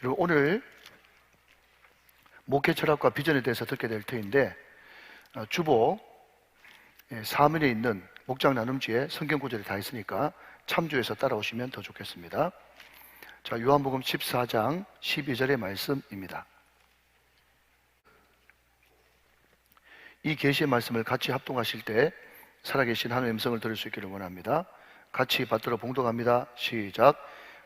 여러분, 오늘 목회 철학과 비전에 대해서 듣게 될 터인데, 주보 사면에 있는 목장 나눔지에 성경 구절이 다 있으니까 참조해서 따라오시면 더 좋겠습니다. 자, 요한복음 14장 12절의 말씀입니다. 이 계시의 말씀을 같이 합동하실 때 살아계신 하나님의 음성을 들을 수 있기를 원합니다. 같이 받들어 봉독합니다. 시작.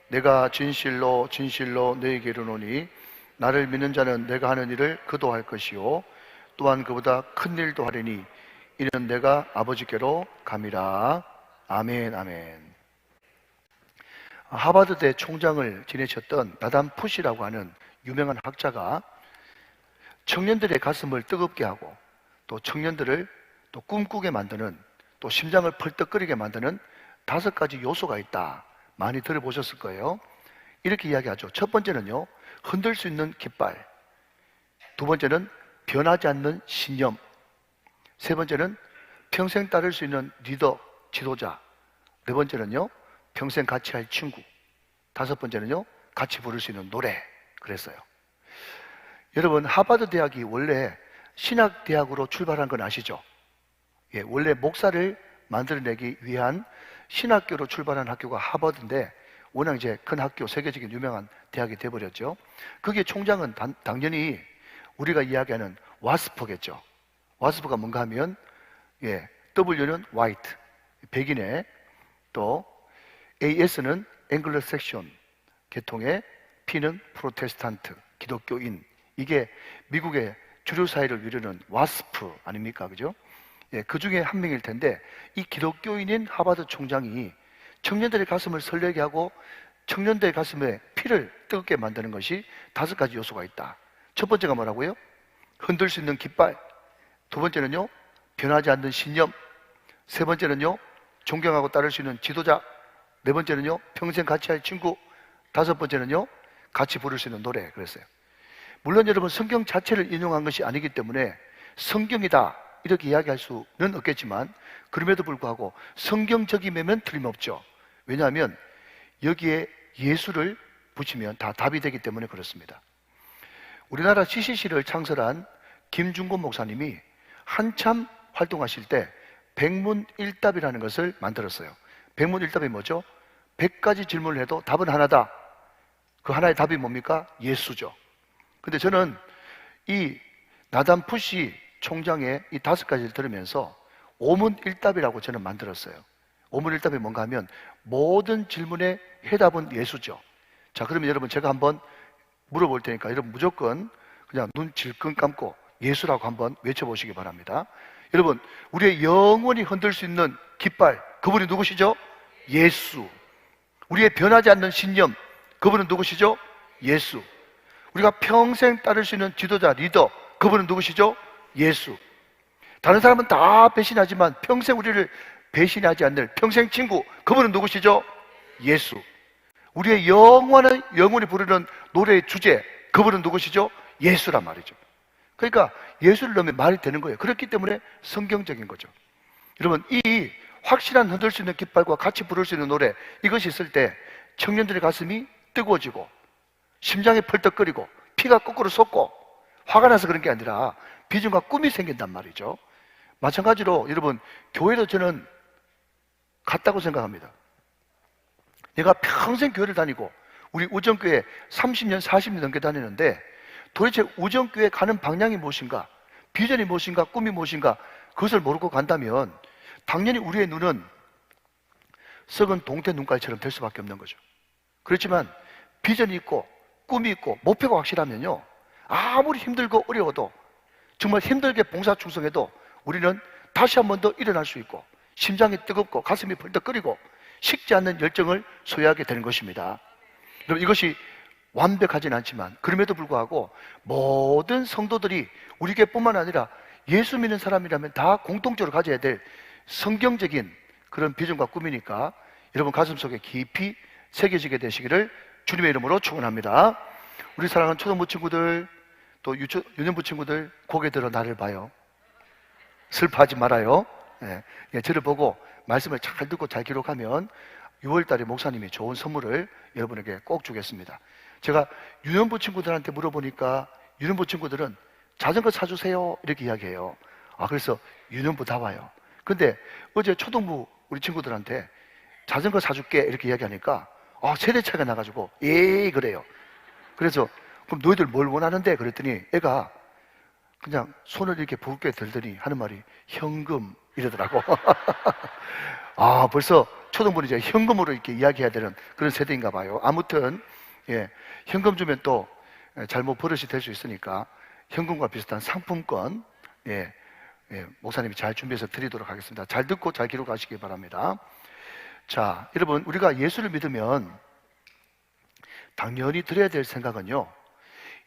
내가 진실로 진실로 너희에게 이르노니 나를 믿는 자는 내가 하는 일을 그도 할 것이요 또한 그보다 큰 일도 하리니 이는 내가 아버지께로 감이라. 아멘. 아멘. 하버드대 총장을 지내셨던 나단 푸시라고 하는 유명한 학자가 청년들의 가슴을 뜨겁게 하고 또 청년들을 또 꿈꾸게 만드는, 또 심장을 펄떡거리게 만드는 5가지 요소가 있다. 많이 들어보셨을 거예요. 이렇게 이야기하죠. 첫 번째는요, 흔들 수 있는 깃발. 두 번째는 변하지 않는 신념. 세 번째는 평생 따를 수 있는 리더, 지도자. 네 번째는요, 평생 같이 할 친구. 다섯 번째는요, 같이 부를 수 있는 노래. 그랬어요. 여러분, 하버드 대학이 원래 신학대학으로 출발한 건 아시죠? 예, 원래 목사를 만들어내기 위한 신학교로 출발한 학교가 하버드인데, 워낙 이제 큰 학교, 세계적인 유명한 대학이 돼버렸죠. 거기에 총장은 당연히 우리가 이야기하는 와스퍼겠죠. 와스퍼가 뭔가 하면, 예, W는 white, 백인의, 또 AS는 앵글로색션 계통의, P는 프로테스탄트, 기독교인. 이게 미국의 주류 사회를 이루는 와스프 아닙니까? 그죠? 예, 그 중에 한 명일 텐데, 이 기독교인인 하버드 총장이 청년들의 가슴을 설레게 하고 청년들의 가슴에 피를 뜨겁게 만드는 것이 5가지 요소가 있다. 첫 번째가 뭐라고요? 흔들 수 있는 깃발. 두 번째는요, 변하지 않는 신념. 세 번째는요, 존경하고 따를 수 있는 지도자. 네 번째는요, 평생 같이 할 친구. 다섯 번째는요, 같이 부를 수 있는 노래. 그랬어요. 물론 여러분, 성경 자체를 인용한 것이 아니기 때문에 성경이다 이렇게 이야기할 수는 없겠지만, 그럼에도 불구하고 성경적이면 틀림없죠. 왜냐하면 여기에 예수를 붙이면 다 답이 되기 때문에 그렇습니다. 우리나라 CCC를 창설한 김중곤 목사님이 한참 활동하실 때 백문일답이라는 것을 만들었어요. 백문일답이 뭐죠? 100가지 질문을 해도 답은 하나다. 그 하나의 답이 뭡니까? 예수죠. 근데 저는 이 나단 푸시 총장의 이 5가지를 들으면서 오문일답이라고 저는 만들었어요. 오문일답이 뭔가 하면 모든 질문의 해답은 예수죠. 자, 그러면 여러분, 제가 한번 물어볼 테니까 여러분 무조건 그냥 눈 질끈 감고 예수라고 한번 외쳐보시기 바랍니다. 여러분, 우리의 영원히 흔들 수 있는 깃발, 그분이 누구시죠? 예수. 우리의 변하지 않는 신념, 그분은 누구시죠? 예수. 우리가 평생 따를 수 있는 지도자, 리더, 그분은 누구시죠? 예수. 다른 사람은 다 배신하지만 평생 우리를 배신하지 않는 평생 친구, 그분은 누구시죠? 예수. 우리의 영원히 부르는 노래의 주제, 그분은 누구시죠? 예수란 말이죠. 그러니까 예수를 넣으면 말이 되는 거예요. 그렇기 때문에 성경적인 거죠. 여러분, 이 확실한 흔들 수 있는 깃발과 같이 부를 수 있는 노래, 이것이 있을 때 청년들의 가슴이 뜨거워지고 심장이 펄떡거리고 피가 거꾸로 솟고 화가 나서 그런 게 아니라 비전과 꿈이 생긴단 말이죠. 마찬가지로 여러분, 교회도 저는 같다고 생각합니다. 내가 평생 교회를 다니고 우리 우정교회 30년, 40년 넘게 다니는데 도대체 우정교회 가는 방향이 무엇인가, 비전이 무엇인가, 꿈이 무엇인가, 그것을 모르고 간다면 당연히 우리의 눈은 썩은 동태 눈깔처럼 될 수밖에 없는 거죠. 그렇지만 비전이 있고 꿈이 있고 목표가 확실하면요, 아무리 힘들고 어려워도, 정말 힘들게 봉사 충성해도 우리는 다시 한 번 더 일어날 수 있고 심장이 뜨겁고 가슴이 펄떡거리고 식지 않는 열정을 소유하게 되는 것입니다. 여러분, 이것이 완벽하진 않지만 그럼에도 불구하고 모든 성도들이, 우리 교회뿐만 아니라 예수 믿는 사람이라면 다 공통적으로 가져야 될 성경적인 그런 비전과 꿈이니까 여러분 가슴속에 깊이 새겨지게 되시기를 주님의 이름으로 축원합니다. 우리 사랑하는 초등부 친구들, 또 유년부 친구들, 고개 들어 나를 봐요. 슬퍼하지 말아요. 예, 저를 보고 말씀을 잘 듣고 잘 기록하면 6월 달에 목사님이 좋은 선물을 여러분에게 꼭 주겠습니다. 제가 유년부 친구들한테 물어보니까 유년부 친구들은 자전거 사주세요 이렇게 이야기해요. 그래서 유년부 다 와요. 근데 어제 초등부 우리 친구들한테 자전거 사줄게 이렇게 이야기하니까 세대 차이가 나가지고 그래요. 그래서 그럼 너희들 뭘 원하는데? 그랬더니 애가 그냥 손을 이렇게 붉게 들더니 하는 말이 현금 이러더라고. 벌써 초등부는 이제 현금으로 이렇게 이야기해야 되는 그런 세대인가 봐요. 아무튼 현금 주면 또 잘못 버릇이 될 수 있으니까 현금과 비슷한 상품권 목사님이 잘 준비해서 드리도록 하겠습니다. 잘 듣고 잘 기록하시기 바랍니다. 자, 여러분, 우리가 예수를 믿으면 당연히 드려야 될 생각은요,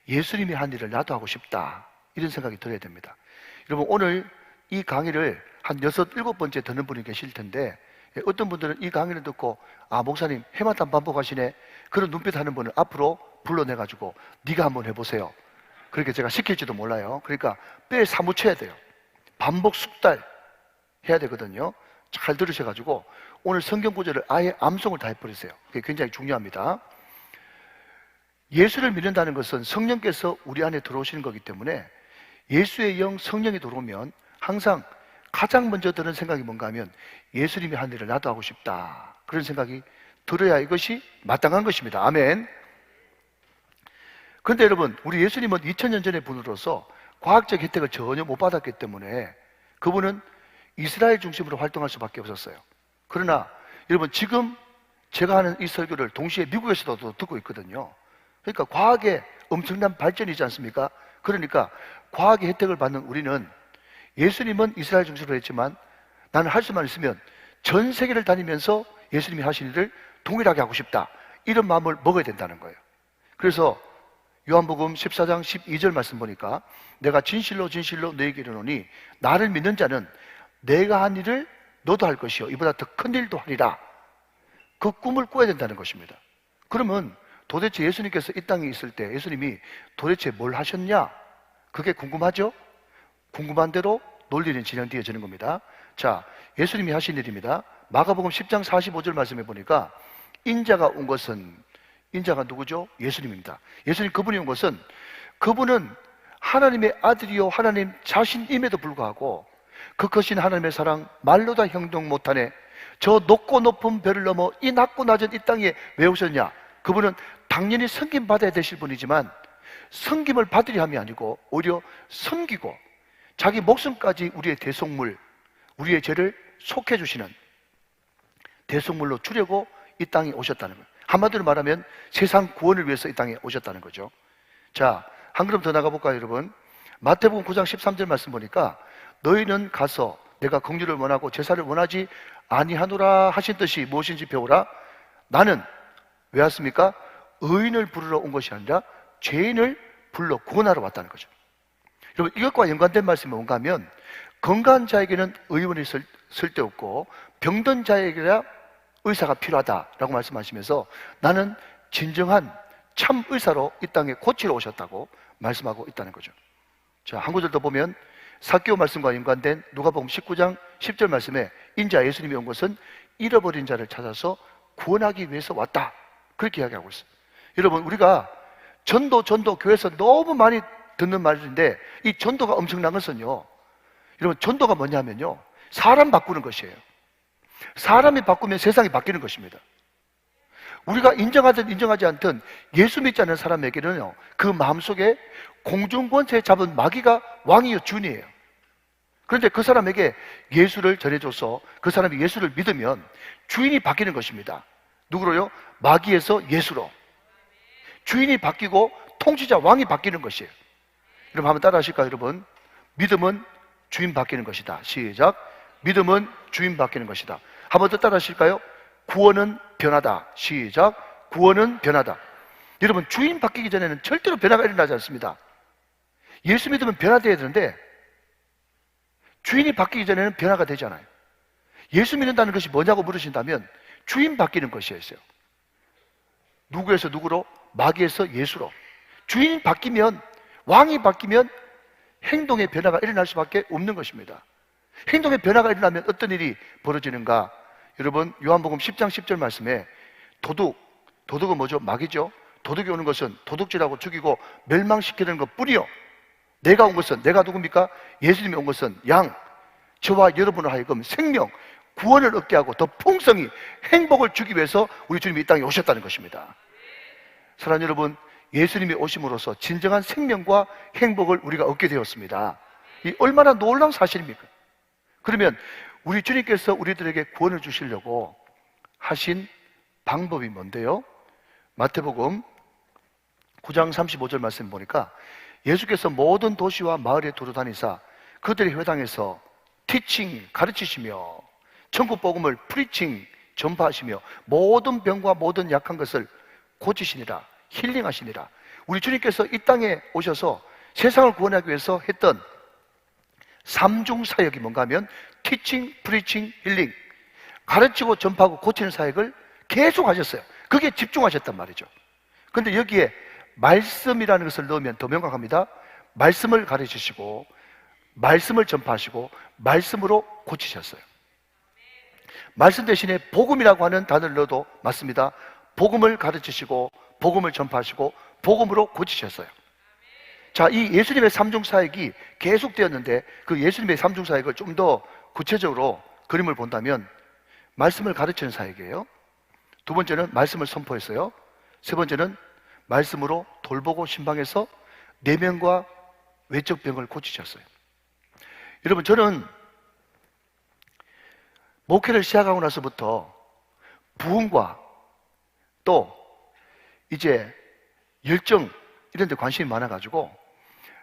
예수님이 한 일을 나도 하고 싶다, 이런 생각이 들어야 됩니다. 여러분, 오늘 이 강의를 한 6, 7번째 듣는 분이 계실 텐데, 어떤 분들은 이 강의를 듣고 목사님 해마다 반복하시네, 그런 눈빛 하는 분을 앞으로 불러내가지고 네가 한번 해보세요, 그렇게 제가 시킬지도 몰라요. 그러니까 뼈에 사무쳐야 돼요. 반복 숙달 해야 되거든요. 잘 들으셔가지고 오늘 성경 구절을 아예 암송을 다 해버리세요. 그게 굉장히 중요합니다. 예수를 믿는다는 것은 성령께서 우리 안에 들어오시는 거기 때문에 예수의 영, 성령이 들어오면 항상 가장 먼저 드는 생각이 뭔가 하면 예수님이 한 일을 나도 하고 싶다, 그런 생각이 들어야 이것이 마땅한 것입니다. 아멘. 그런데 여러분, 우리 예수님은 2000년 전의 분으로서 과학적 혜택을 전혀 못 받았기 때문에 그분은 이스라엘 중심으로 활동할 수밖에 없었어요. 그러나 여러분, 지금 제가 하는 이 설교를 동시에 미국에서도 듣고 있거든요. 그러니까 과학의 엄청난 발전이지 않습니까? 그러니까 과학의 혜택을 받는 우리는 예수님은 이스라엘 중심으로 했지만 나는 할 수만 있으면 전 세계를 다니면서 예수님이 하신 일을 동일하게 하고 싶다, 이런 마음을 먹어야 된다는 거예요. 그래서 요한복음 14장 12절 말씀 보니까 내가 진실로 진실로 너에게 이르노니 나를 믿는 자는 내가 한 일을 너도 할 것이요 이보다 더 큰 일도 하리라, 그 꿈을 꿔야 된다는 것입니다. 그러면 도대체 예수님께서 이 땅에 있을 때 예수님이 도대체 뭘 하셨냐? 그게 궁금하죠? 궁금한 대로 논리는 진행되어지는 겁니다. 자, 예수님이 하신 일입니다. 마가복음 10장 45절 말씀해 보니까 인자가 온 것은, 인자가 누구죠? 예수님입니다. 예수님, 그분이 온 것은, 그분은 하나님의 아들이요 하나님 자신임에도 불구하고 그 크신 하나님의 사랑 말로 다 형용 못하네, 저 높고 높은 별을 넘어 이 낮고 낮은 이 땅에 왜 오셨냐? 그분은 당연히 섬김 받아야 되실 분이지만 섬김을 받으려 함이 아니고 오히려 섬기고 자기 목숨까지 우리의 대속물, 우리의 죄를 속해 주시는 대속물로 주려고 이 땅에 오셨다는 거예요. 한마디로 말하면 세상 구원을 위해서 이 땅에 오셨다는 거죠. 자, 한 걸음 더 나가볼까요, 여러분? 마태복음 9장 13절 말씀 보니까 너희는 가서 내가 긍휼을 원하고 제사를 원하지 아니하노라 하신 뜻이 무엇인지 배우라. 나는 왜 왔습니까? 의인을 부르러 온 것이 아니라 죄인을 불러 구원하러 왔다는 거죠. 여러분, 이것과 연관된 말씀이 뭔가 하면 건강한 자에게는 의원이 쓸데없고 병든 자에게야 의사가 필요하다라고 말씀하시면서 나는 진정한 참 의사로 이 땅에 고치러 오셨다고 말씀하고 있다는 거죠. 자, 한 구절 더 보면 사개오 말씀과 연관된 누가복음 19장 10절 말씀에 인자 예수님이 온 것은 잃어버린 자를 찾아서 구원하기 위해서 왔다, 그렇게 이야기하고 있어요. 여러분, 우리가 전도 교회에서 너무 많이 듣는 말인데 이 전도가 엄청난 것은요, 여러분, 전도가 뭐냐면요, 사람 바꾸는 것이에요. 사람이 바꾸면 세상이 바뀌는 것입니다. 우리가 인정하든 인정하지 않든 예수 믿지 않는 사람에게는요, 그 마음속에 공중권세 잡은 마귀가 왕이요 주인이에요. 그런데 그 사람에게 예수를 전해줘서 그 사람이 예수를 믿으면 주인이 바뀌는 것입니다. 누구로요? 마귀에서 예수로. 주인이 바뀌고 통치자 왕이 바뀌는 것이에요. 여러분, 한번 따라 하실까요, 여러분? 믿음은 주인 바뀌는 것이다. 시작. 믿음은 주인 바뀌는 것이다. 한번 더 따라 하실까요? 구원은 변하다. 시작. 구원은 변하다. 여러분, 주인 바뀌기 전에는 절대로 변화가 일어나지 않습니다. 예수 믿으면 변화되어야 되는데 주인이 바뀌기 전에는 변화가 되지 않아요. 예수 믿는다는 것이 뭐냐고 물으신다면 주인 바뀌는 것이었어요. 누구에서 누구로? 마귀에서 예수로. 주인이 바뀌면, 왕이 바뀌면 행동의 변화가 일어날 수밖에 없는 것입니다. 행동의 변화가 일어나면 어떤 일이 벌어지는가? 여러분 요한복음 10장 10절 말씀에 도둑은 뭐죠? 마귀죠. 도둑이 오는 것은 도둑질하고 죽이고 멸망시키는 것뿐이요, 내가 온 것은, 내가 누굽니까? 예수님이 온 것은 저와 여러분을 하여금 생명, 구원을 얻게 하고 더 풍성히 행복을 주기 위해서 우리 주님이 이 땅에 오셨다는 것입니다. 사랑하는 여러분, 예수님이 오심으로써 진정한 생명과 행복을 우리가 얻게 되었습니다. 이 얼마나 놀라운 사실입니까? 그러면 우리 주님께서 우리들에게 구원을 주시려고 하신 방법이 뭔데요? 마태복음 9장 35절 말씀 보니까 예수께서 모든 도시와 마을에 두루다니사 그들의 회당에서 티칭, 가르치시며 천국 복음을 프리칭, 전파하시며 모든 병과 모든 약한 것을 고치시니라, 힐링하시니라. 우리 주님께서 이 땅에 오셔서 세상을 구원하기 위해서 했던 삼중 사역이 뭔가 하면 티칭, 프리칭, 힐링, 가르치고 전파하고 고치는 사역을 계속 하셨어요. 그게 집중하셨단 말이죠. 그런데 여기에 말씀이라는 것을 넣으면 더 명확합니다. 말씀을 가르치시고 말씀을 전파하시고 말씀으로 고치셨어요. 말씀 대신에 복음이라고 하는 단어를 넣어도 맞습니다. 복음을 가르치시고 복음을 전파하시고 복음으로 고치셨어요. 자, 이 예수님의 삼중 사역이 계속되었는데 그 예수님의 삼중 사역을 좀 더 구체적으로 그림을 본다면 말씀을 가르치는 사역이에요. 두 번째는 말씀을 선포했어요. 세 번째는 말씀으로 돌보고 신방해서 내면과 외적 병을 고치셨어요. 여러분, 저는 목회를 시작하고 나서부터 부흥과 또 이제 열정 이런 데 관심이 많아가지고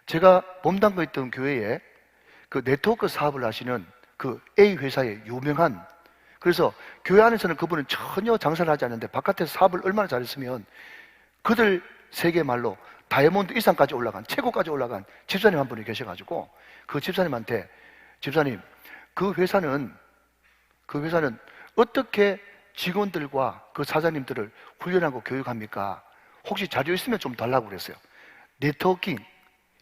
제가 몸담고 있던 교회에 그 네트워크 사업을 하시는 그 A 회사의 유명한, 그래서 교회 안에서는 그분은 전혀 장사를 하지 않는데 바깥에서 사업을 얼마나 잘했으면 그들 세계 말로 다이아몬드 이상까지 올라간, 최고까지 올라간 집사님 한 분이 계셔가지고 그 집사님한테, 집사님, 그 회사는 어떻게 직원들과 그 사장님들을 훈련하고 교육합니까? 혹시 자료 있으면 좀 달라고 그랬어요. 네트워킹,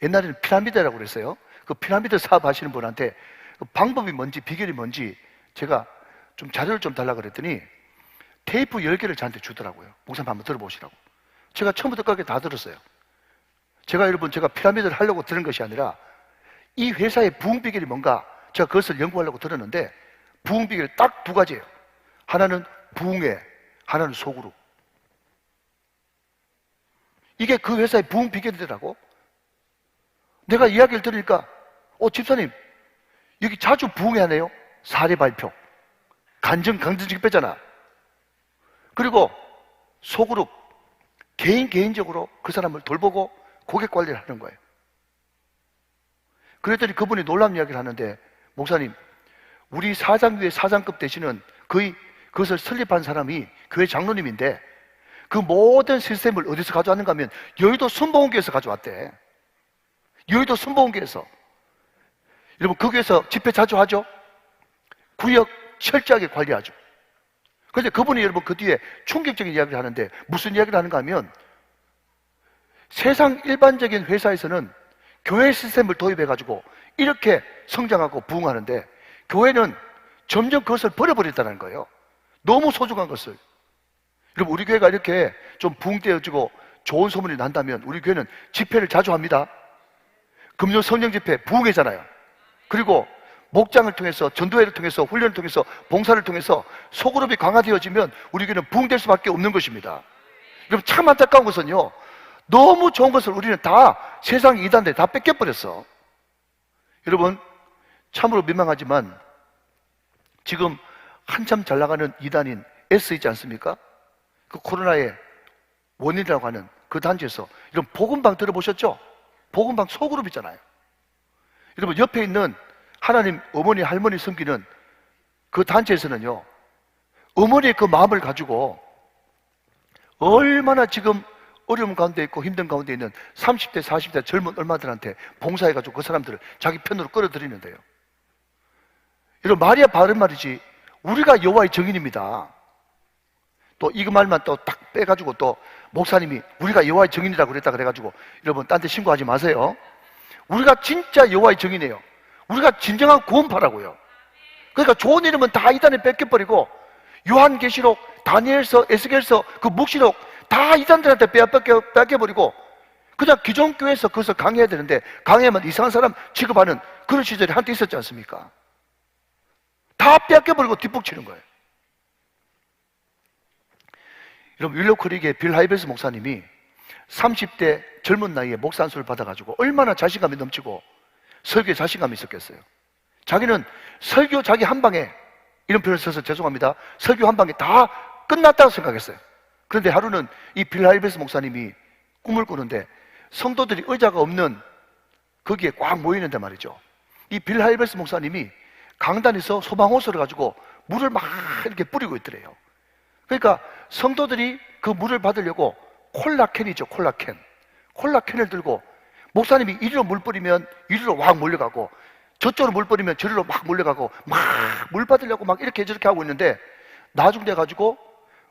옛날에는 피라미드라고 그랬어요. 그 피라미드 사업 하시는 분한테 그 방법이 뭔지, 비결이 뭔지 제가 좀 자료를 좀 달라고 그랬더니 테이프 10개를 저한테 주더라고요. 목사님 한번 들어보시라고. 제가 처음부터 끝까지 다 들었어요. 제가 피라미드를 하려고 들은 것이 아니라 이 회사의 부흥 비결이 뭔가 제가 그것을 연구하려고 들었는데 부흥 비결이 딱 두 가지예요. 하나는 부흥회, 하나는 소그룹. 이게 그 회사의 부흥 비결이더라고. 내가 이야기를 들으니까 집사님 여기 자주 부흥회 하네요. 사례 발표, 강정직 빼잖아. 그리고 소그룹, 개인적으로 그 사람을 돌보고 고객 관리를 하는 거예요. 그랬더니 그분이 놀라운 이야기를 하는데, 목사님, 우리 사장 위에 사장급 되시는 거의 그것을 설립한 사람이 교회 장로님인데 그 모든 시스템을 어디서 가져왔는가 하면 여의도 순복음교회에서 가져왔대. 여의도 순복음교회에서. 여러분, 거기에서 집회 자주 하죠? 구역 철저하게 관리하죠. 그런데 그분이 여러분 그 뒤에 충격적인 이야기를 하는데 무슨 이야기를 하는가 하면 세상 일반적인 회사에서는 교회 시스템을 도입해가지고 이렇게 성장하고 부흥하는데 교회는 점점 그것을 버려버렸다는 거예요. 너무 소중한 것을. 여러분, 우리 교회가 이렇게 좀 부흥되어지고 좋은 소문이 난다면 우리 교회는 집회를 자주 합니다. 금요 성령 집회 부흥회잖아요. 그리고 목장을 통해서, 전도회를 통해서, 훈련을 통해서, 봉사를 통해서 소그룹이 강화되어지면 우리 교회는 부흥될 수밖에 없는 것입니다. 여러분, 참 안타까운 것은요, 너무 좋은 것을 우리는 다 세상 이단들에 다 뺏겨버렸어. 여러분, 참으로 민망하지만 지금 한참 잘 나가는 이단인 S 있지 않습니까? 그 코로나의 원인이라고 하는 그 단체에서 이런 복음방 들어보셨죠? 복음방 소그룹 있잖아요. 여러분, 옆에 있는 하나님 어머니 할머니 섬기는 그 단체에서는요, 어머니의 그 마음을 가지고 얼마나 지금 어려움 가운데 있고 힘든 가운데 있는 30대 40대 젊은 얼마들한테 봉사해가지고 그 사람들을 자기 편으로 끌어들이는데요. 여러분, 말이야 바른 말이지 우리가 여호와의 증인입니다. 또 이 말만 또 딱 빼가지고 또 목사님이 우리가 여호와의 증인이라고 그랬다 그래가지고 여러분 딴 데 신고하지 마세요. 우리가 진짜 여호와의 증인이에요. 우리가 진정한 구원파라고요. 그러니까 좋은 이름은 다 이단에 뺏겨버리고 요한계시록, 다니엘서, 에스겔서, 그 묵시록 다 이단들한테 빼앗겨버리고 그냥 기존 교회에서 그것을 강의해야 되는데 강의하면 이상한 사람 취급하는 그런 시절이 한때 있었지 않습니까? 다 빼앗겨버리고 뒷북치는 거예요. 여러분, 윌로 크릭의 빌 하이베스 목사님이 30대 젊은 나이에 목사 안수를 받아가지고 얼마나 자신감이 넘치고 설교에 자신감이 있었겠어요. 자기는 설교 자기 한 방에, 이런 표현을 써서 죄송합니다, 설교 한 방에 다 끝났다고 생각했어요. 그런데 하루는 이 빌 하이베스 목사님이 꿈을 꾸는데 성도들이 의자가 없는 거기에 꽉 모이는데 말이죠, 이 빌 하이베스 목사님이 강단에서 소방호스를 가지고 물을 막 이렇게 뿌리고 있더래요. 그러니까 성도들이 그 물을 받으려고 콜라캔이죠, 콜라캔을 들고 목사님이 이리로 물 뿌리면 이리로 막 몰려가고 저쪽으로 물 뿌리면 저리로 막 몰려가고 막 물 받으려고 막 이렇게 저렇게 하고 있는데 나중 돼가지고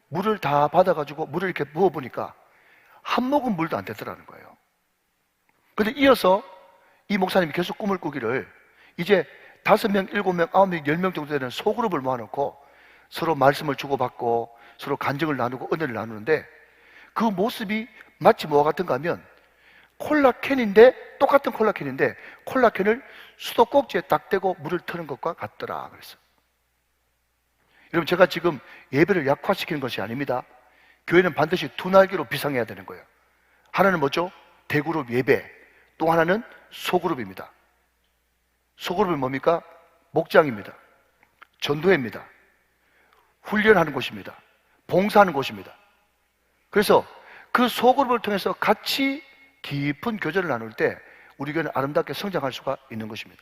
물을 다 받아가지고 물을 이렇게 부어보니까 한 모금 물도 안 되더라는 거예요. 근데 이어서 이 목사님이 계속 꿈을 꾸기를 이제 5명, 7명, 9명, 10명 정도 되는 소그룹을 모아놓고 서로 말씀을 주고받고 서로 간증을 나누고 은혜를 나누는데 그 모습이 마치 뭐와 같은가 하면 콜라캔인데, 똑같은 콜라캔인데 콜라캔을 수도꼭지에 딱 대고 물을 트는 것과 같더라 그랬어요. 여러분, 제가 지금 예배를 약화시키는 것이 아닙니다. 교회는 반드시 두 날개로 비상해야 되는 거예요. 하나는 뭐죠? 대그룹 예배, 또 하나는 소그룹입니다. 소그룹은 뭡니까? 목장입니다. 전도회입니다. 훈련하는 곳입니다. 봉사하는 곳입니다. 그래서 그 소그룹을 통해서 같이 깊은 교제를 나눌 때 우리 교회는 아름답게 성장할 수가 있는 것입니다.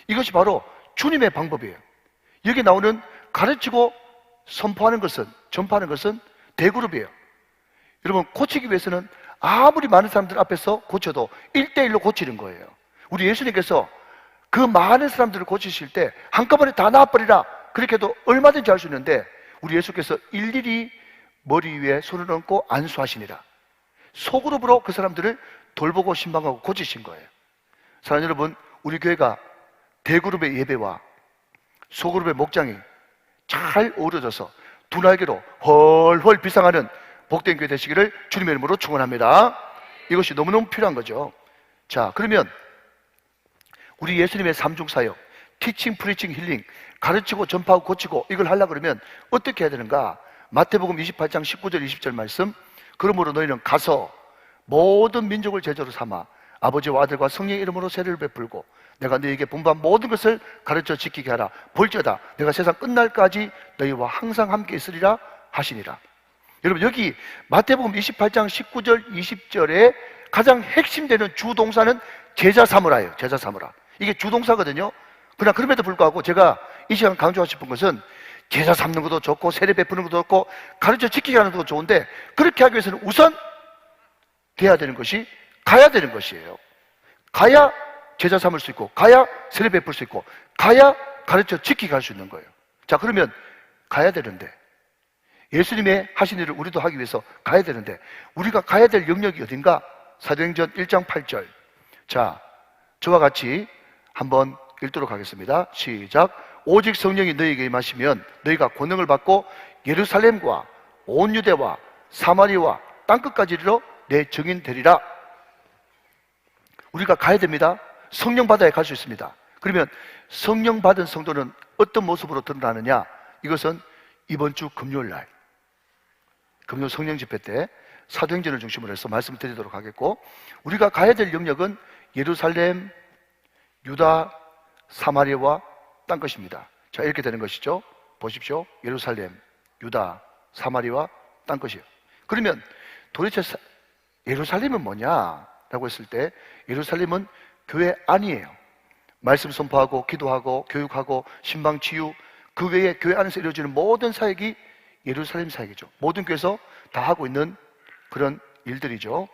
이것이 바로 주님의 방법이에요. 여기 나오는 가르치고 선포하는 것은, 전파하는 것은 대그룹이에요. 여러분, 고치기 위해서는 아무리 많은 사람들 앞에서 고쳐도 1대1로 고치는 거예요. 우리 예수님께서 그 많은 사람들을 고치실 때 한꺼번에 다 나아버리라 그렇게 해도 얼마든지 할 수 있는데 우리 예수께서 일일이 머리 위에 손을 얹고 안수하시니라. 소그룹으로 그 사람들을 돌보고 신방하고 고치신 거예요. 사랑하는 여러분, 우리 교회가 대그룹의 예배와 소그룹의 목장이 잘 어우러져서 두 날개로 헐헐 비상하는 복된 교회 되시기를 주님의 이름으로 축원합니다. 이것이 너무너무 필요한 거죠. 자, 그러면 우리 예수님의 삼중사역, 티칭, 프리칭, 힐링, 가르치고 전파하고 고치고 이걸 하려고 그러면 어떻게 해야 되는가? 마태복음 28장 19절 20절 말씀, 그러므로 너희는 가서 모든 민족을 제자로 삼아 아버지와 아들과 성령의 이름으로 세례를 베풀고 내가 너희에게 분부한 모든 것을 가르쳐 지키게 하라. 볼지어다 내가 세상 끝날까지 너희와 항상 함께 있으리라 하시니라. 여러분, 여기 마태복음 28장 19절 20절에 가장 핵심되는 주동사는 제자 삼으라예요. 제자 삼으라. 이게 주동사거든요. 그러나 그럼에도 불구하고 제가 이 시간 강조하고 싶은 것은 제자 삼는 것도 좋고 세례 베푸는 것도 좋고 가르쳐 지키게 하는 것도 좋은데 그렇게 하기 위해서는 우선 돼야 되는 것이 가야 되는 것이에요. 가야 제자 삼을 수 있고 가야 세례 베풀 수 있고 가야 가르쳐 지키게 할 수 있는 거예요. 자, 그러면 가야 되는데 예수님의 하신 일을 우리도 하기 위해서 가야 되는데 우리가 가야 될 영역이 어딘가? 사도행전 1장 8절. 자, 저와 같이 한번 읽도록 하겠습니다. 시작. 오직 성령이 너희에게 임하시면 너희가 권능을 받고 예루살렘과 온 유대와 사마리아와 땅끝까지 이르러 내 증인 되리라. 우리가 가야 됩니다. 성령 받아야 갈 수 있습니다. 그러면 성령 받은 성도는 어떤 모습으로 드러나느냐? 이것은 이번 주 금요일 날 금요 성령 집회 때 사도행전을 중심으로 해서 말씀을 드리도록 하겠고, 우리가 가야 될 영역은 예루살렘, 유다, 사마리아와 땅끝입니다. 자, 이렇게 되는 것이죠. 보십시오. 예루살렘, 유다, 사마리아와 땅끝이에요. 그러면 도대체 예루살렘은 뭐냐라고 했을 때 예루살렘은 교회 안이에요. 말씀 선포하고 기도하고 교육하고 신방 치유, 그 외에 교회 안에서 이루어지는 모든 사역이 예루살렘 사역이죠. 모든 교회에서 다 하고 있는 그런 일들이죠.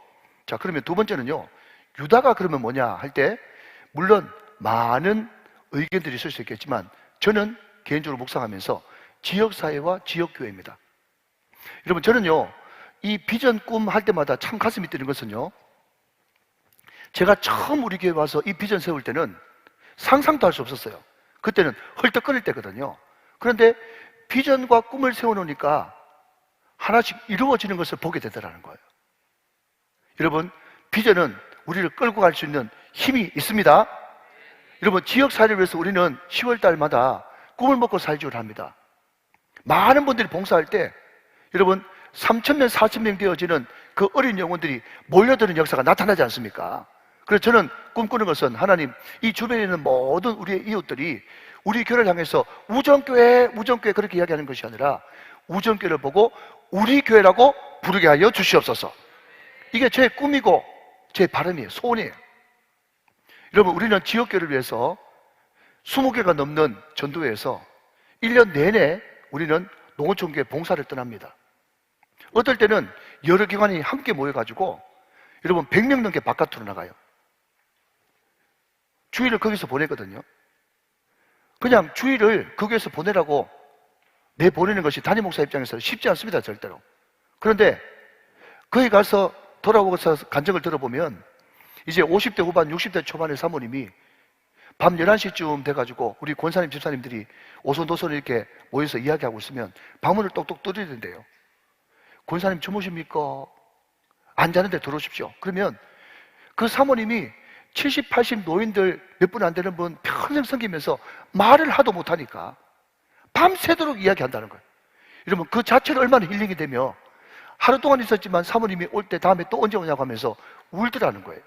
자, 그러면 두 번째는요, 유다가 그러면 뭐냐 할 때 물론 많은 의견들이 있을 수 있겠지만 저는 개인적으로 묵상하면서 지역사회와 지역교회입니다. 여러분, 저는요 이 비전 꿈 할 때마다 참 가슴이 뛰는 것은요, 제가 처음 우리 교회 와서 이 비전 세울 때는 상상도 할 수 없었어요. 그때는 헐떡거릴 때거든요. 그런데 비전과 꿈을 세워놓으니까 하나씩 이루어지는 것을 보게 되더라는 거예요. 여러분, 비전은 우리를 끌고 갈 수 있는 힘이 있습니다. 여러분, 지역사회를 위해서 우리는 10월 달마다 꿈을 먹고 살기를 합니다. 많은 분들이 봉사할 때 여러분 3,000명, 4,000명 되어지는 그 어린 영혼들이 몰려드는 역사가 나타나지 않습니까? 그래서 저는 꿈꾸는 것은 하나님, 이 주변에 있는 모든 우리의 이웃들이 우리 교회를 향해서 우정교회, 우정교회 그렇게 이야기하는 것이 아니라 우정교회를 보고 우리 교회라고 부르게 하여 주시옵소서. 이게 제 꿈이고 제 바람이에요. 소원이에요. 여러분, 우리는 지역교회를 위해서 20개가 넘는 전도회에서 1년 내내 우리는 농어촌교회 봉사를 떠납니다. 어떨 때는 여러 기관이 함께 모여가지고 여러분 100명 넘게 바깥으로 나가요. 주일을 거기서 보내거든요. 그냥 주일을 거기에서 보내라고 내보내는 것이 담임 목사 입장에서는 쉽지 않습니다, 절대로. 그런데 거기 가서 돌아오고서 간증을 들어보면 이제 50대 후반, 60대 초반의 사모님이 밤 11시쯤 돼가지고 우리 권사님, 집사님들이 오손도손 이렇게 모여서 이야기하고 있으면 방문을 똑똑 두드려야 된대요. 권사님 주무십니까? 안 자는데 들어오십시오. 그러면 그 사모님이 70, 80 노인들 몇 분 안 되는 분 평생 섬기면서 말을 하도 못하니까 밤새도록 이야기한다는 거예요. 여러분, 그 자체로 얼마나 힐링이 되며 하루 동안 있었지만 사모님이 올 때 다음에 또 언제 오냐고 하면서 울더라는 거예요.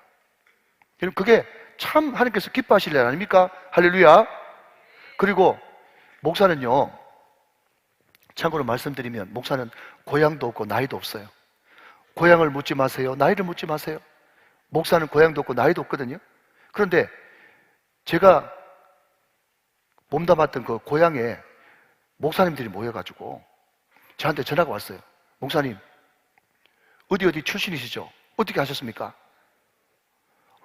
여러분, 그게 참 하나님께서 기뻐하실 일 아닙니까? 할렐루야. 그리고 목사는요, 참고로 말씀드리면 목사는 고향도 없고 나이도 없어요. 고향을 묻지 마세요. 나이를 묻지 마세요. 목사는 고향도 없고 나이도 없거든요. 그런데 제가 몸담았던 그 고향에 목사님들이 모여가지고 저한테 전화가 왔어요. 목사님, 어디 출신이시죠? 어떻게 하셨습니까?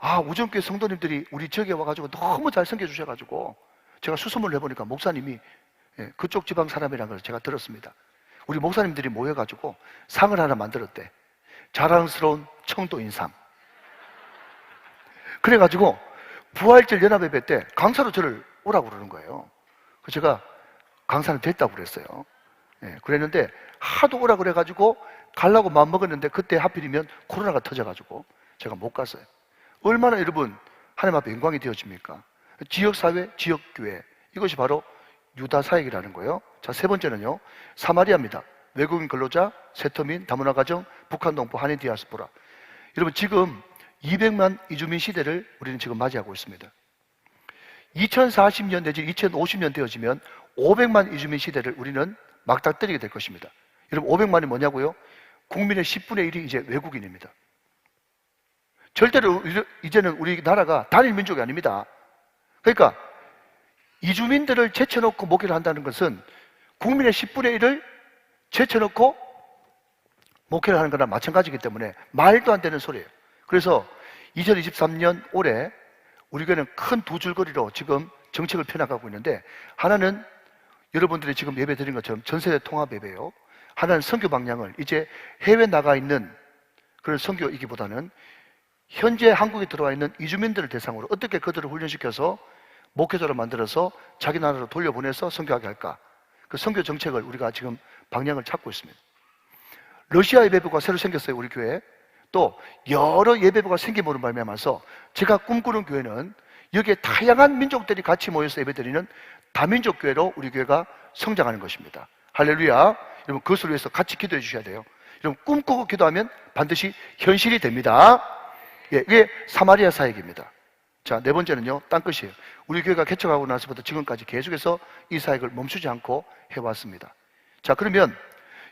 아, 우정교회 성도님들이 우리 지역에 와가지고 너무 잘 섬겨주셔가지고 제가 수소문을 해보니까 목사님이 그쪽 지방 사람이라는 걸 제가 들었습니다. 우리 목사님들이 모여가지고 상을 하나 만들었대. 자랑스러운 청도인상. 그래가지고 부활절 연합예배 때 강사로 저를 오라고 그러는 거예요. 그래서 제가 강사는 됐다고 그랬어요. 그랬는데 하도 오라고 그래가지고 가려고 마음먹었는데 그때 하필이면 코로나가 터져가지고 제가 못 갔어요. 얼마나 여러분 하나님 앞에 영광이 되어집니까? 지역사회, 지역교회, 이것이 바로 유다사역이라는 거예요. 자, 세 번째는요, 사마리아입니다. 외국인 근로자, 세터민, 다문화 가정, 북한 동포, 한인 디아스포라. 여러분, 지금 200만 이주민 시대를 우리는 지금 맞이하고 있습니다. 2040년 내지 2050년 되어지면 500만 이주민 시대를 우리는 막닥뜨리게 될 것입니다. 여러분, 500만이 뭐냐고요? 국민의 10분의 1이 이제 외국인입니다. 절대로 이제는 우리나라가 단일 민족이 아닙니다. 그러니까 이주민들을 제쳐놓고 목회를 한다는 것은 국민의 10분의 1을 제쳐놓고 목회를 하는 거나 마찬가지이기 때문에 말도 안 되는 소리예요. 그래서 2023년 올해 우리 교회는 큰 두 줄거리로 지금 정책을 펴나가고 있는데, 하나는 여러분들이 지금 예배 드린 것처럼 전세대 통합 예배예요. 하나는 선교 방향을 이제 해외 나가 있는 그런 선교이기보다는 현재 한국에 들어와 있는 이주민들을 대상으로 어떻게 그들을 훈련시켜서 목회자로 만들어서 자기 나라로 돌려보내서 선교하게 할까? 그 선교 정책을 우리가 지금 방향을 찾고 있습니다. 러시아 예배부가 새로 생겼어요, 우리 교회에. 또 여러 예배부가 생김으로 말미암아서 제가 꿈꾸는 교회는 여기에 다양한 민족들이 같이 모여서 예배드리는 다민족 교회로 우리 교회가 성장하는 것입니다. 할렐루야. 여러분, 그것을 위해서 같이 기도해 주셔야 돼요. 여러분, 꿈꾸고 기도하면 반드시 현실이 됩니다. 이게 사마리아 사역입니다. 자, 네 번째는요, 땅끝이에요. 우리 교회가 개척하고 나서부터 지금까지 계속해서 이 사역을 멈추지 않고 해왔습니다. 자, 그러면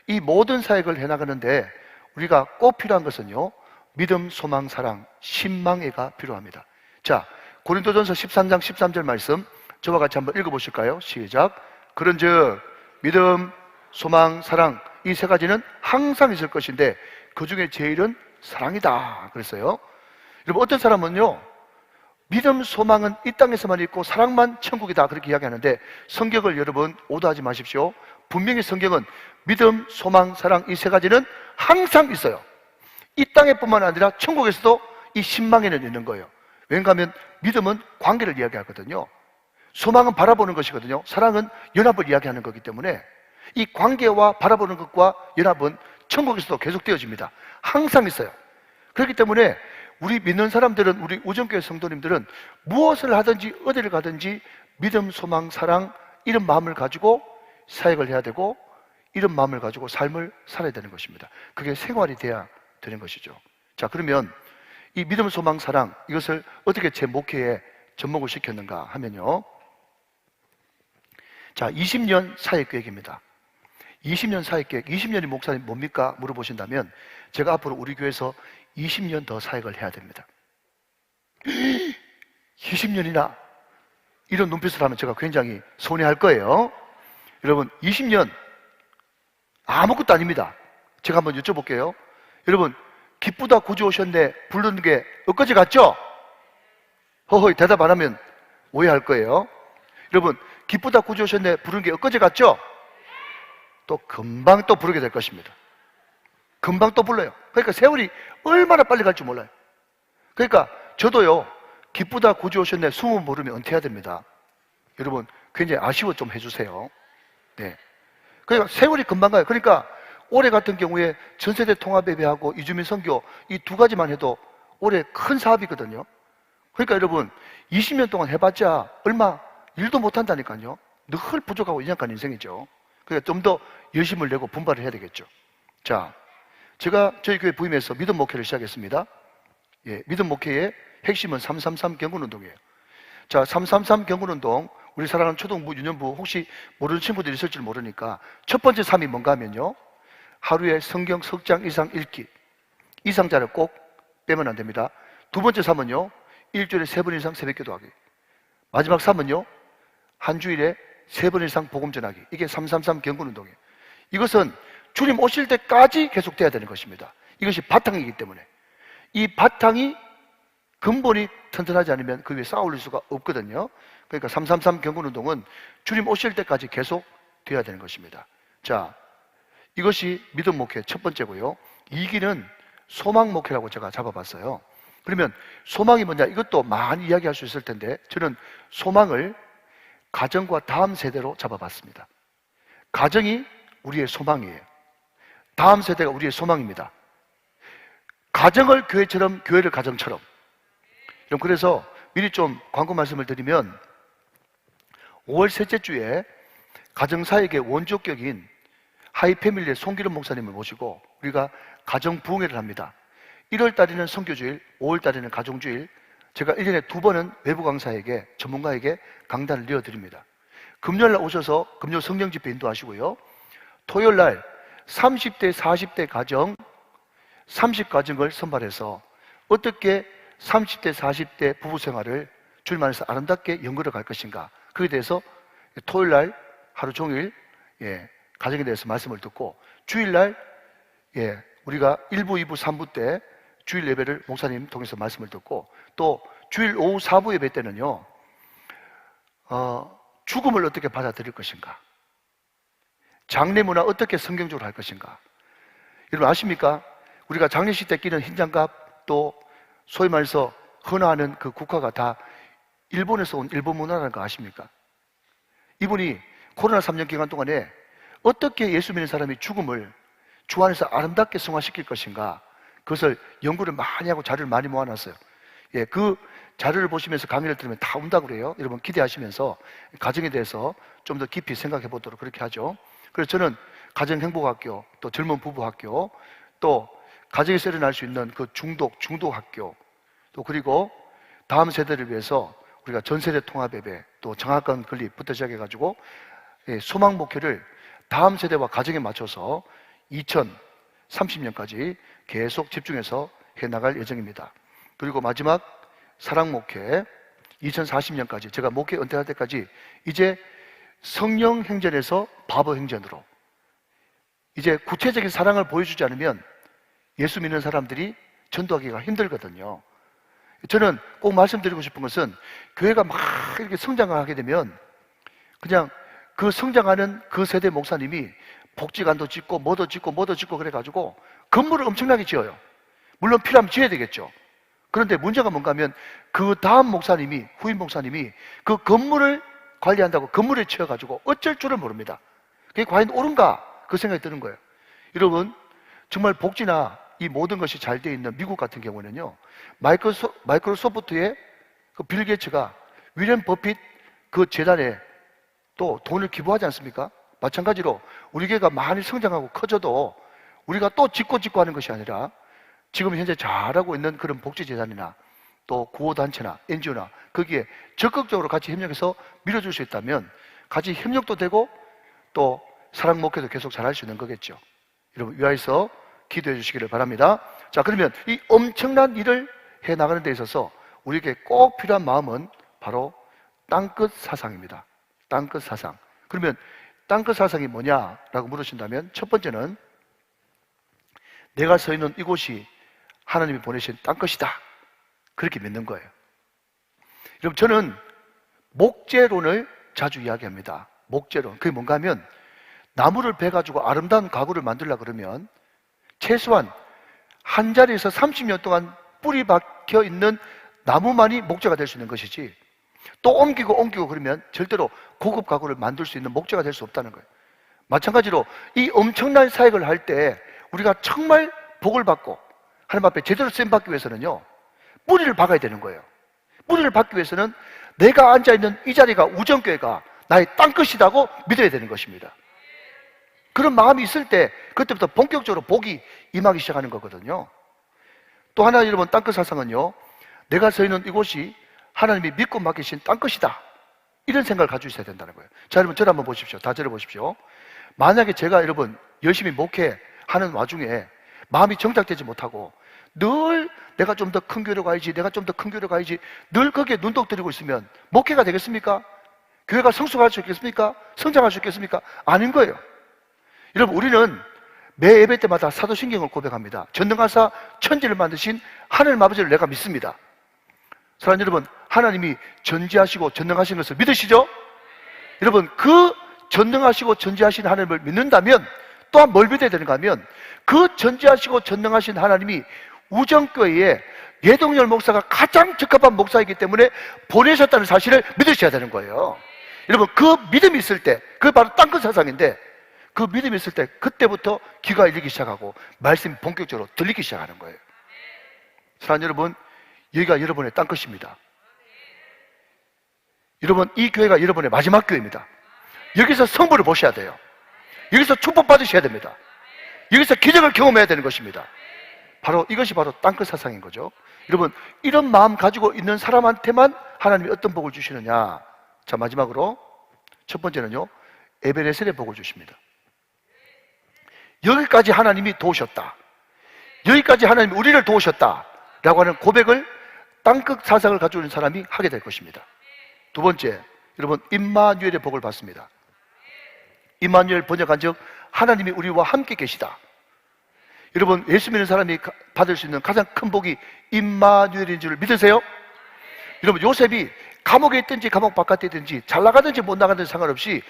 이 모든 사역을 해나가는데 우리가 꼭 필요한 것은요, 믿음, 소망, 사랑, 신망애가 필요합니다. 자, 고린도전서 13장 13절 말씀 저와 같이 한번 읽어보실까요? 시작. 그런즉 믿음, 소망, 사랑, 이 세 가지는 항상 있을 것인데 그 중에 제일은 사랑이다 그랬어요. 여러분, 어떤 사람은요, 믿음, 소망은 이 땅에서만 있고 사랑만 천국이다 그렇게 이야기하는데, 성경을 여러분 오도하지 마십시오. 분명히 성경은 믿음, 소망, 사랑, 이 세 가지는 항상 있어요. 이 땅에뿐만 아니라 천국에서도 이 신망에는 있는 거예요. 왠가 하면 믿음은 관계를 이야기하거든요. 소망은 바라보는 것이거든요. 사랑은 연합을 이야기하는 거기 때문에 이 관계와 바라보는 것과 연합은 천국에서도 계속되어집니다. 항상 있어요. 그렇기 때문에 우리 믿는 사람들은, 우리 우정교회 성도님들은 무엇을 하든지 어디를 가든지 믿음, 소망, 사랑 이런 마음을 가지고 사역을 해야 되고 이런 마음을 가지고 삶을 살아야 되는 것입니다. 그게 생활이 돼야 되는 것이죠. 자, 그러면 이 믿음, 소망, 사랑 이것을 어떻게 제 목회에 접목을 시켰는가 하면요, 자, 20년 사역계획입니다. 20년 사역계획, 20년이 목사님 뭡니까? 물어보신다면 제가 앞으로 우리 교회에서 20년 더 사역을 해야 됩니다. 20년이나 이런 눈빛을 하면 제가 굉장히 서운해할 거예요. 여러분, 20년 아무것도 아닙니다. 제가 한번 여쭤볼게요. 여러분, 기쁘다 구주 오셨네 부르는 게 엊그제 같죠? 허허이 대답 안 하면 오해할 거예요. 여러분, 기쁘다 구주 오셨네 부르는 게 엊그제 같죠? 또 금방 또 부르게 될 것입니다. 금방 또 불러요. 그러니까 세월이 얼마나 빨리 갈지 몰라요. 그러니까 저도요, 기쁘다 구주 오셨네 20번 부르면 은퇴해야 됩니다. 여러분, 굉장히 아쉬워 좀 해주세요. 네. 그러니까 세월이 금방 가요. 그러니까 올해 같은 경우에 전세대 통합예배하고 이주민 선교 이 두 가지만 해도 올해 큰 사업이거든요. 그러니까 여러분, 20년 동안 해봤자 얼마 일도 못한다니까요. 늘 부족하고 인약한 인생이죠. 그러니까 좀 더 열심을 내고 분발을 해야 되겠죠. 자, 제가 저희 교회 부임해서 믿음 목회를 시작했습니다. 예, 믿음 목회의 핵심은 333 경건운동이에요. 자, 333 경건운동, 우리 사랑하는 초등부, 유년부 혹시 모르는 친구들이 있을지 모르니까 첫 번째 3이 뭔가 하면요, 하루에 성경 석 장 이상 읽기. 이 상자를 꼭 빼면 안 됩니다. 두 번째 3은요, 일주일에 3번 이상 새벽 기도하기. 마지막 3은요, 한 주일에 3번 이상 복음 전하기. 이게 333 경건운동이에요. 이것은 주님 오실 때까지 계속돼야 되는 것입니다. 이것이 바탕이기 때문에. 이 바탕이, 근본이 튼튼하지 않으면 그 위에 쌓아 올릴 수가 없거든요. 그러니까 333 경건운동은 주님 오실 때까지 계속 돼야 되는 것입니다. 자, 이것이 믿음 목회 첫 번째고요. 2기는 소망 목회라고 제가 잡아봤어요. 그러면 소망이 뭐냐? 이것도 많이 이야기할 수 있을 텐데 저는 소망을 가정과 다음 세대로 잡아봤습니다. 가정이 우리의 소망이에요. 다음 세대가 우리의 소망입니다. 가정을 교회처럼, 교회를 가정처럼. 그래서 미리 좀 광고 말씀을 드리면 5월 셋째 주에 가정사역의 원조격인 하이패밀리의 송기름 목사님을 모시고 우리가 가정 부흥회를 합니다. 1월 달에는 선교주일, 5월 달에는 가정주일, 제가 1년에 2번은 외부 강사에게, 전문가에게 강단을 이어드립니다. 금요일 날 오셔서 금요 성령 집회 인도하시고요. 토요일 날 30대, 40대 가정, 30가정을 선발해서 어떻게 30대, 40대 부부 생활을 주님 안에서 아름답게 연결해 갈 것인가. 그에 대해서 토요일 날 하루 종일 가정에 대해서 말씀을 듣고 주일 날 우리가 1부, 2부, 3부 때 주일 예배를 목사님 통해서 말씀을 듣고 또 주일 오후 4부 예배 때는요, 죽음을 어떻게 받아들일 것인가, 장례 문화 어떻게 성경적으로 할 것인가. 여러분 아십니까? 우리가 장례식 때 끼는 흰 장갑, 또 소위 말해서 헌화하는 그 국화가 다 일본에서 온 일본 문화라는 거 아십니까? 이분이 코로나 3년 기간 동안에 어떻게 예수 믿는 사람이 죽음을 주 안에서 아름답게 승화시킬 것인가, 그것을 연구를 많이 하고 자료를 많이 모아놨어요. 그 자료를 보시면서 강의를 들으면 다 운다고 그래요. 여러분 기대하시면서 가정에 대해서 좀 더 깊이 생각해 보도록 그렇게 하죠. 그래서 저는 가정행복학교, 또 젊은 부부학교, 또 가정에서 일어날 수 있는 그 중독학교, 또 그리고 다음 세대를 위해서 우리가 전세대 통합예배, 또 정확한 건립부터 시작해가지고 소망 목표를 다음 세대와 가정에 맞춰서 2030년까지 계속 집중해서 해나갈 예정입니다. 그리고 마지막 사랑 목회 2040년까지, 제가 목회 은퇴할 때까지 이제 성령 행전에서 바보 행전으로, 이제 구체적인 사랑을 보여주지 않으면 예수 믿는 사람들이 전도하기가 힘들거든요. 저는 꼭 말씀드리고 싶은 것은 교회가 막 이렇게 성장을 하게 되면 그냥 그 성장하는 그 세대 목사님이 복지관도 짓고 뭐도 짓고 그래가지고 건물을 엄청나게 지어요. 물론 필요하면 지어야 되겠죠. 그런데 문제가 뭔가 하면 그 다음 목사님이, 후임 목사님이 그 건물을 관리한다고 건물에 치여가지고 어쩔 줄을 모릅니다. 그게 과연 옳은가? 그 생각이 드는 거예요. 여러분, 정말 복지나 이 모든 것이 잘 되어 있는 미국 같은 경우는요, 마이크로소프트의 그 빌 게이츠가 위렌 버핏 그 재단에 또 돈을 기부하지 않습니까? 마찬가지로 우리 교회가 많이 성장하고 커져도 우리가 또 짓고 하는 것이 아니라 지금 현재 잘하고 있는 그런 복지재단이나 또 구호단체나 NGO나 거기에 적극적으로 같이 협력해서 밀어줄 수 있다면 같이 협력도 되고 또 사랑 목회도 계속 잘할 수 있는 거겠죠. 여러분, 위하여서 기도해 주시기를 바랍니다. 자, 그러면 이 엄청난 일을 해 나가는 데 있어서 우리에게 꼭 필요한 마음은 바로 땅끝 사상입니다. 땅끝 사상. 그러면 땅끝 사상이 뭐냐라고 물으신다면 첫 번째는 내가 서 있는 이곳이 하나님이 보내신 땅끝이다. 그렇게 믿는 거예요. 여러분, 저는 목재론을 자주 이야기합니다. 목재론. 그게 뭔가 하면 나무를 베가지고 아름다운 가구를 만들려고 그러면 최소한 한 자리에서 30년 동안 뿌리 박혀 있는 나무만이 목재가 될 수 있는 것이지 또 옮기고 그러면 절대로 고급 가구를 만들 수 있는 목재가 될 수 없다는 거예요. 마찬가지로 이 엄청난 사역을 할 때 우리가 정말 복을 받고 하나님 앞에 제대로 쓰임받기 위해서는요, 뿌리를 박아야 되는 거예요. 뿌리를 박기 위해서는 내가 앉아있는 이 자리가 우정교회가 나의 땅끝이라고 믿어야 되는 것입니다. 그런 마음이 있을 때 그때부터 본격적으로 복이 임하기 시작하는 거거든요. 또 하나 여러분, 땅끝 사상은요, 내가 서 있는 이곳이 하나님이 믿고 맡기신 땅끝이다, 이런 생각을 가지고 있어야 된다는 거예요. 자, 여러분, 저를 한번 보십시오. 다 저를 보십시오. 만약에 제가 여러분 열심히 목회하는 와중에 마음이 정착되지 못하고 늘 내가 좀 더 큰 교회로 가야지, 내가 좀 더 큰 교회로 가야지, 늘 거기에 눈독 들이고 있으면 목회가 되겠습니까? 교회가 성숙할 수 있겠습니까? 성장할 수 있겠습니까? 아닌 거예요. 여러분, 우리는 매 예배 때마다 사도신경을 고백합니다. 전능하사 천지를 만드신 하나님 아버지를 내가 믿습니다. 사랑하는 여러분, 하나님이 전지하시고 전능하신 것을 믿으시죠? 여러분, 그 전능하시고 전지하신 하나님을 믿는다면 또한 뭘 믿어야 되는가 하면 그 전지하시고 전능하신 하나님이 우정교회에 예동열 목사가 가장 적합한 목사이기 때문에 보내셨다는 사실을 믿으셔야 되는 거예요. 여러분, 그 믿음이 있을 때, 그게 바로 땅끝 사상인데, 그 믿음이 있을 때 그때부터 귀가 열리기 시작하고 말씀이 본격적으로 들리기 시작하는 거예요. 사랑하는 여러분, 여기가 여러분의 땅끝입니다. 여러분, 이 교회가 여러분의 마지막 교회입니다. 여기서 성부를 보셔야 돼요. 여기서 축복 받으셔야 됩니다. 여기서 기적을 경험해야 되는 것입니다. 바로 이것이 바로 땅끝 사상인 거죠. 여러분, 이런 마음 가지고 있는 사람한테만 하나님이 어떤 복을 주시느냐. 자, 마지막으로 첫 번째는요, 에베네셀의 복을 주십니다. 여기까지 하나님이 도우셨다, 여기까지 하나님이 우리를 도우셨다 라고 하는 고백을 땅끝 사상을 가지고 있는 사람이 하게 될 것입니다. 두 번째, 여러분, 임마누엘의 복을 받습니다. 임마누엘 번역한 즉 하나님이 우리와 함께 계시다. 여러분, 예수 믿는 사람이 받을 수 있는 가장 큰 복이 임마누엘인 줄 믿으세요? 여러분, 요셉이 감옥에 있든지 감옥 바깥에 있든지 잘 나가든지 못 나가든지 상관없이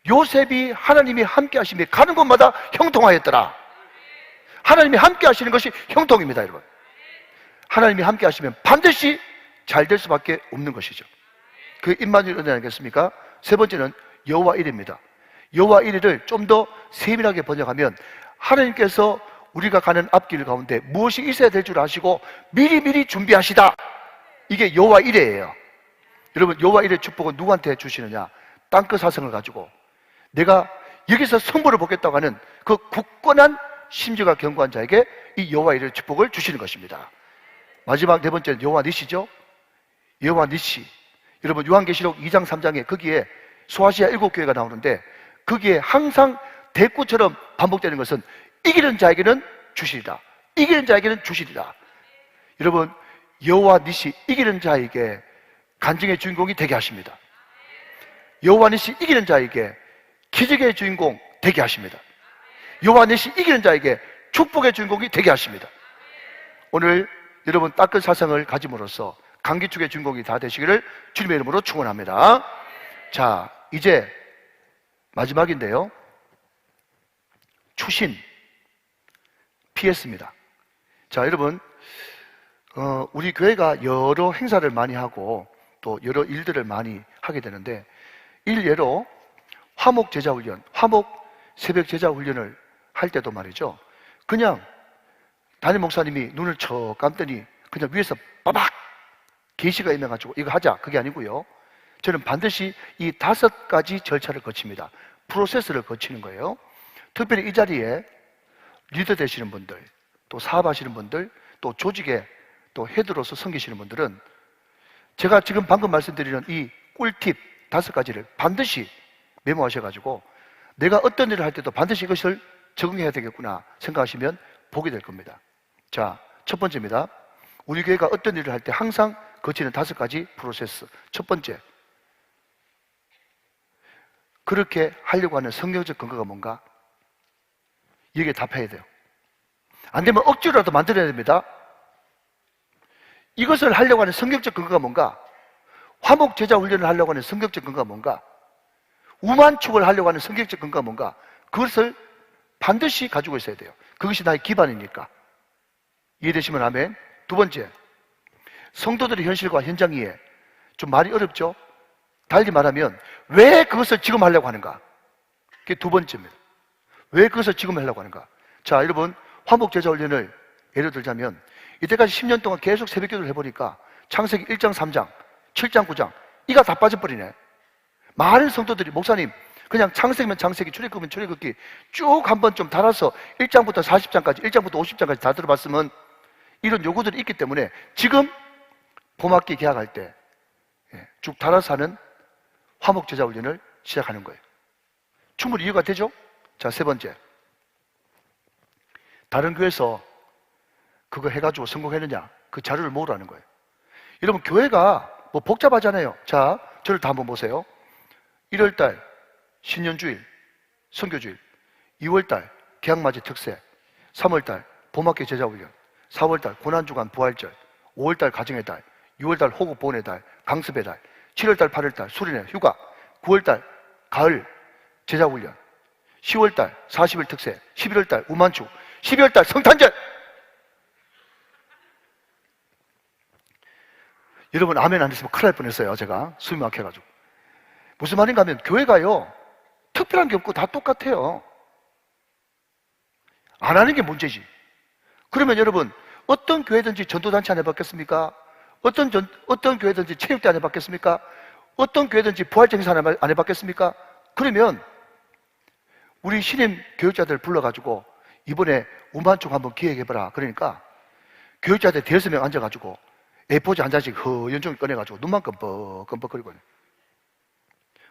요셉이 하나님이 함께 하심에 가는 곳마다 형통하였더라. 하나님이 함께 하시는 것이 형통입니다, 여러분. 하나님이 함께 하시면 반드시 잘 될 수밖에 없는 것이죠. 그 임마누엘 은혜 아니겠습니까? 세 번째는 여호와 이레입니다. 여호와 이레를 좀 더 세밀하게 번역하면 하나님께서 우리가 가는 앞길 가운데 무엇이 있어야 될 줄 아시고 미리미리 준비하시다. 이게 여호와 이레예요. 여러분, 여호와 이레 축복은 누구한테 주시느냐? 땅끝 사상을 가지고 내가 여기서 성부를 보겠다고 하는 그 굳건한 심지가 견고한 자에게 이 여호와 이레 축복을 주시는 것입니다. 마지막 네 번째는 여호와 니시죠. 여호와 니시. 여러분, 요한계시록 2장 3장에 거기에 소아시아 7교회가 나오는데 거기에 항상 대꾸처럼 반복되는 것은 이기는 자에게는 주시리라, 이기는 자에게는 주시리라. 여러분, 여호와 니시, 이기는 자에게 간증의 주인공이 되게 하십니다. 여호와 니시, 이기는 자에게 기적의 주인공 되게 하십니다. 여호와 니시, 이기는 자에게 축복의 주인공이 되게 하십니다. 오늘 여러분, 땅끝 사상을 가짐으로써 강기축의 주인공이 다 되시기를 주님의 이름으로 축원합니다. 자, 이제 마지막인데요, 추신 PS입니다. 자, 여러분, 우리 교회가 여러 행사를 많이 하고 또 여러 일들을 많이 하게 되는데 일례로 화목 제자 훈련, 화목 새벽 제자 훈련을 할 때도 말이죠. 그냥 담임 목사님이 눈을 쳐 감더니 그냥 위에서 빠박 계시가 임해가지고 이거 하자, 그게 아니고요. 저는 반드시 이 5가지 절차를 거칩니다. 프로세스를 거치는 거예요. 특별히 이 자리에 리더 되시는 분들, 또 사업하시는 분들, 또 조직에 또 헤드로서 섬기시는 분들은 제가 지금 방금 말씀드리는 이 꿀팁 5가지를 반드시 메모하셔가지고 내가 어떤 일을 할 때도 반드시 이것을 적응해야 되겠구나 생각하시면 보게 될 겁니다. 자, 첫 번째입니다. 우리 교회가 어떤 일을 할 때 항상 거치는 5가지 프로세스. 첫 번째, 그렇게 하려고 하는 성경적 근거가 뭔가? 여기에 답해야 돼요. 안 되면 억지로라도 만들어야 됩니다. 이것을 하려고 하는 성경적 근거가 뭔가? 화목 제자 훈련을 하려고 하는 성경적 근거가 뭔가? 우만축을 하려고 하는 성경적 근거가 뭔가? 그것을 반드시 가지고 있어야 돼요. 그것이 나의 기반이니까. 이해되시면 아멘. 두 번째, 성도들의 현실과 현장 이해. 좀 말이 어렵죠? 달리 말하면 왜 그것을 지금 하려고 하는가? 그게 두 번째입니다. 왜 그것을 지금 하려고 하는가? 자, 여러분, 화목 제자 훈련을 예를 들자면 이때까지 10년 동안 계속 새벽 기도를 해보니까 창세기 1장, 3장, 7장, 9장 이가 다 빠져버리네. 많은 성도들이 목사님 그냥 창세기면 창세기, 출애굽이면 출애굽기 쭉 한번 좀 달아서 1장부터 40장까지, 1장부터 50장까지 다 들어봤으면 이런 요구들이 있기 때문에 지금 봄학기 개학할 때 쭉 달아서 하는 화목 제자 훈련을 시작하는 거예요. 충분히 이해가 되죠? 자, 세 번째, 다른 교회에서 그거 해가지고 성공했느냐, 그 자료를 모으라는 거예요. 여러분, 교회가 뭐 복잡하잖아요. 자, 저를 다 한번 보세요. 1월달 신년주일, 선교주일, 2월달 개학맞이 특세, 3월달 봄학기 제자훈련, 4월달 고난주간 부활절, 5월달 가정의 달, 6월달 호국 보훈의 달, 강습의 달, 7월달 8월달 수련회 휴가, 9월달 가을 제자훈련, 10월달 40일 특세, 11월달 우만축, 12월달 성탄절. 여러분 아멘 안 했으면 큰일 날 뻔했어요. 제가 숨이 막혀가지고. 무슨 말인가 하면 교회가요 특별한 게 없고 다 똑같아요. 안 하는 게 문제지. 그러면 여러분 어떤 교회든지 전도단체 안 해봤겠습니까? 어떤 교회든지 체육대 안 해봤겠습니까? 어떤 교회든지 부활정사 안 해봤겠습니까? 그러면 우리 신임 교육자들 불러가지고 이번에 우만축 한번 기획해봐라. 그러니까 교육자들 대여섯 명 앉아가지고 A4지 한 장씩 연종을 꺼내가지고 눈만 끔뻑끔뻑거리고.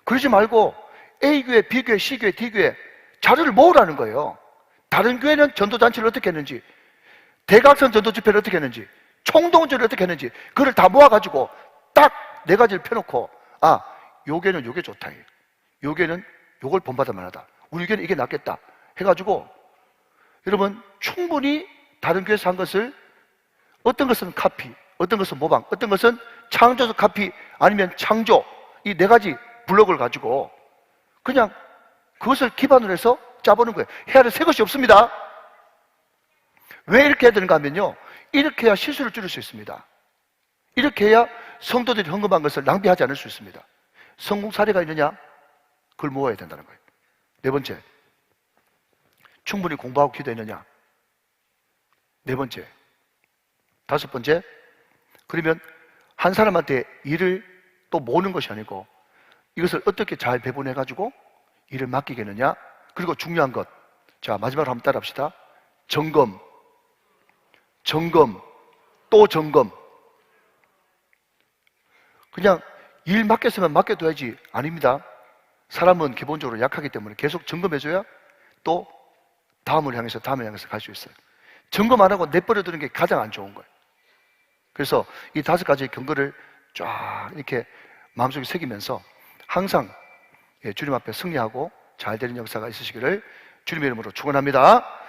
그러지 말고 A교회, B교회, C교회, D교회 자료를 모으라는 거예요. 다른 교회는 전도단체를 어떻게 했는지, 대각선 전도집회를 어떻게 했는지, 총동원제를 어떻게 했는지 그걸 다 모아가지고 딱 4가지를 펴놓고 요 교회는 요게 좋다. 요 교회는 요걸 본받을 만하다. 우리 교회는 이게 낫겠다. 해가지고 여러분 충분히 다른 교회에서 한 것을 어떤 것은 카피, 어떤 것은 모방, 어떤 것은 창조적 카피 아니면 창조 이 4가지 블록을 가지고 그냥 그것을 기반으로 해서 짜보는 거예요. 해야 될 새 것이 없습니다. 왜 이렇게 해야 되는가 하면요 이렇게 해야 실수를 줄일 수 있습니다. 이렇게 해야 성도들이 헌금한 것을 낭비하지 않을 수 있습니다. 성공 사례가 있느냐? 그걸 모아야 된다는 거예요. 네 번째, 충분히 공부하고 기도했느냐? 네 번째, 다섯 번째, 그러면 한 사람한테 일을 또 모으는 것이 아니고 이것을 어떻게 잘 배분해가지고 일을 맡기겠느냐? 그리고 중요한 것, 자 마지막으로 한번 따라합시다. 점검, 또 점검. 그냥 일 맡겼으면 맡겨둬야지. 아닙니다. 사람은 기본적으로 약하기 때문에 계속 점검해줘야 또 다음을 향해서 갈 수 있어요. 점검 안 하고 내버려두는 게 가장 안 좋은 거예요. 그래서 이 5가지의 경고를 쫙 이렇게 마음속에 새기면서 항상 주님 앞에 승리하고 잘 되는 역사가 있으시기를 주님의 이름으로 축원합니다.